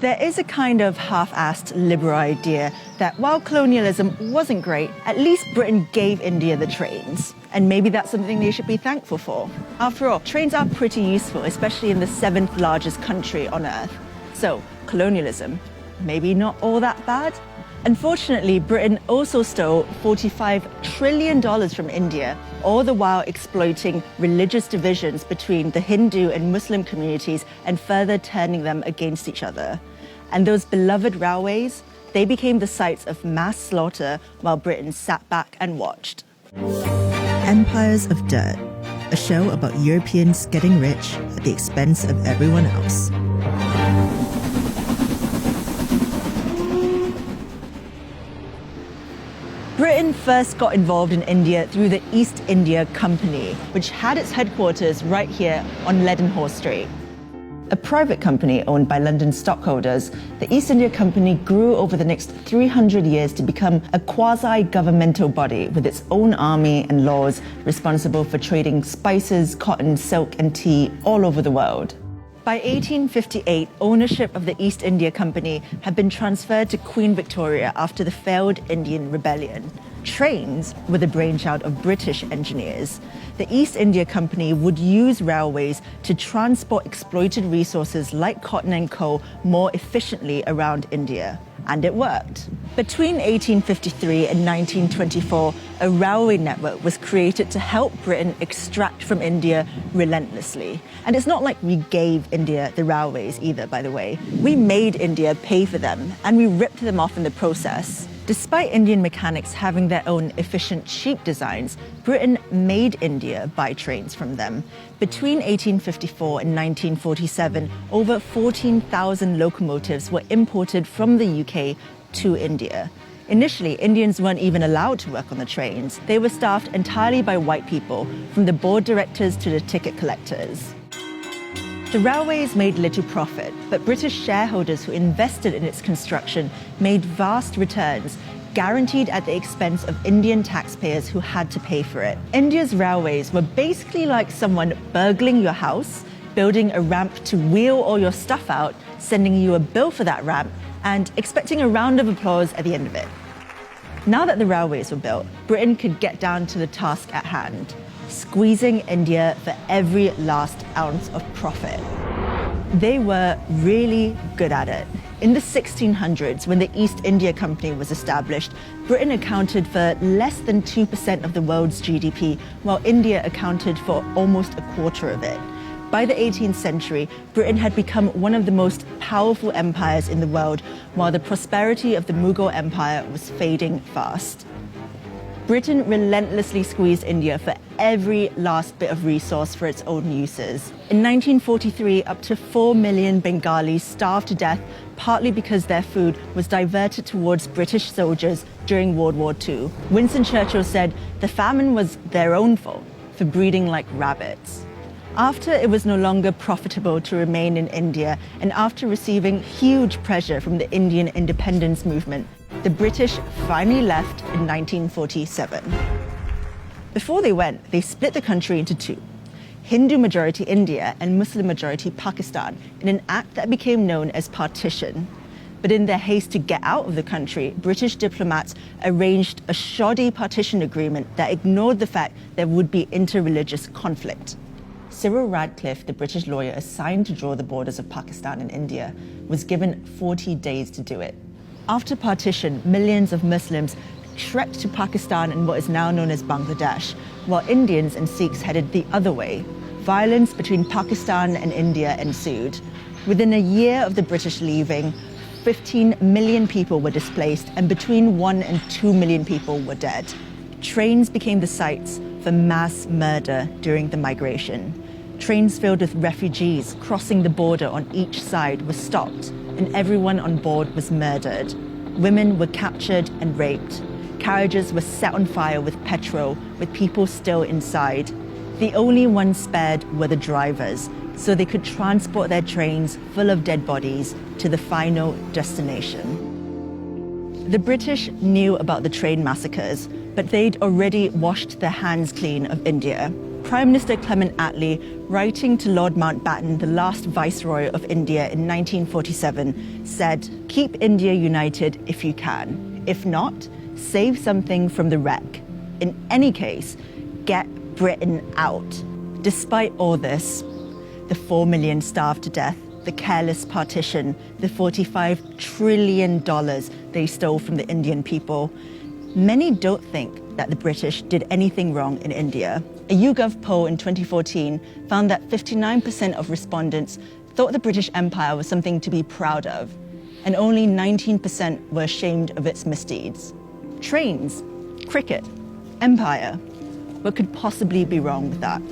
There is a kind of half-assed liberal idea that while colonialism wasn't great, at least Britain gave India the trains. And maybe that's something they should be thankful for. After all, trains are pretty useful, especially in the 7th largest country on Earth. So, colonialism, maybe not all that bad? Unfortunately, Britain also stole $45 trillion from India, all the while exploiting religious divisions between the Hindu and Muslim communities and further turning them against each other. And those beloved railways, they became the sites of mass slaughter while Britain sat back and watched. Empires of Dirt, a show about Europeans getting rich at the expense of everyone else. Britain first got involved in India through the East India Company, which had its headquarters right here on Leadenhall Street. A private company owned by London stockholders, the East India Company grew over the next 300 years to become a quasi-governmental body with its own army and laws responsible for trading spices, cotton, silk, and tea all over the world. By 1858, ownership of the East India Company had been transferred to Queen Victoria after the failed Indian Rebellion. Trains were the brainchild of British engineers. The East India Company would use railways to transport exploited resources like cotton and coal more efficiently around India. And it worked. Between 1853 and 1924, a railway network was created to help Britain extract from India relentlessly. And it's not like we gave India the railways either, by the way. We made India pay for them, and we ripped them off in the process. Despite Indian mechanics having their own efficient, cheap designs, Britain made India buy trains from them. Between 1854 and 1947, over 14,000 locomotives were imported from the UK to India. Initially, Indians weren't even allowed to work on the trains. They were staffed entirely by white people, from the board directors to the ticket collectors. The railways made little profit, but British shareholders who invested in its construction made vast returns, guaranteed at the expense of Indian taxpayers who had to pay for it. India's railways were basically like someone burgling your house, building a ramp to wheel all your stuff out, sending you a bill for that ramp, and expecting a round of applause at the end of it. Now that the railways were built, Britain could get down to the task at hand, squeezing India for every last ounce of profit. They were really good at it. In the 1600s, when the East India Company was established, Britain accounted for less than 2% of the world's GDP, while India accounted for almost a quarter of it. By the 18th century, Britain had become one of the most powerful empires in the world, while the prosperity of the Mughal Empire was fading fast. Britain relentlessly squeezed India for every last bit of resource for its own uses. In 1943, up to 4 million Bengalis starved to death, partly because their food was diverted towards British soldiers during World War II. Winston Churchill said the famine was their own fault for breeding like rabbits. After it was no longer profitable to remain in India, and after receiving huge pressure from the Indian independence movement, the British finally left in 1947. Before they went, they split the country into two, Hindu-majority India and Muslim-majority Pakistan, in an act that became known as partition. But in their haste to get out of the country, British diplomats arranged a shoddy partition agreement that ignored the fact there would be inter-religious conflict. Cyril Radcliffe, the British lawyer assigned to draw the borders of Pakistan and India, was given 40 days to do it. After partition, millions of Muslims trekked to Pakistan and what is now known as Bangladesh, while Indians and Sikhs headed the other way. Violence between Pakistan and India ensued. Within a year of the British leaving, 15 million people were displaced, and between 1 and 2 million people were dead. Trains became the sites for mass murder during the migration. Trains filled with refugees crossing the border on each side were stopped, and everyone on board was murdered. Women were captured and raped. Carriages were set on fire with petrol, with people still inside. The only ones spared were the drivers, so they could transport their trains full of dead bodies to the final destination. The British knew about the train massacres, but they'd already washed their hands clean of India. Prime Minister Clement Attlee, writing to Lord Mountbatten, the last Viceroy of India in 1947, said, "Keep India united if you can. If not, save something from the wreck. In any case, get Britain out." Despite all this, the 4 million starved to death, the careless partition, the $45 trillion they stole from the Indian people, many don't think that the British did anything wrong in India. A YouGov poll in 2014 found that 59% of respondents thought the British Empire was something to be proud of, and only 19% were ashamed of its misdeeds. Trains, cricket, empire. What could possibly be wrong with that?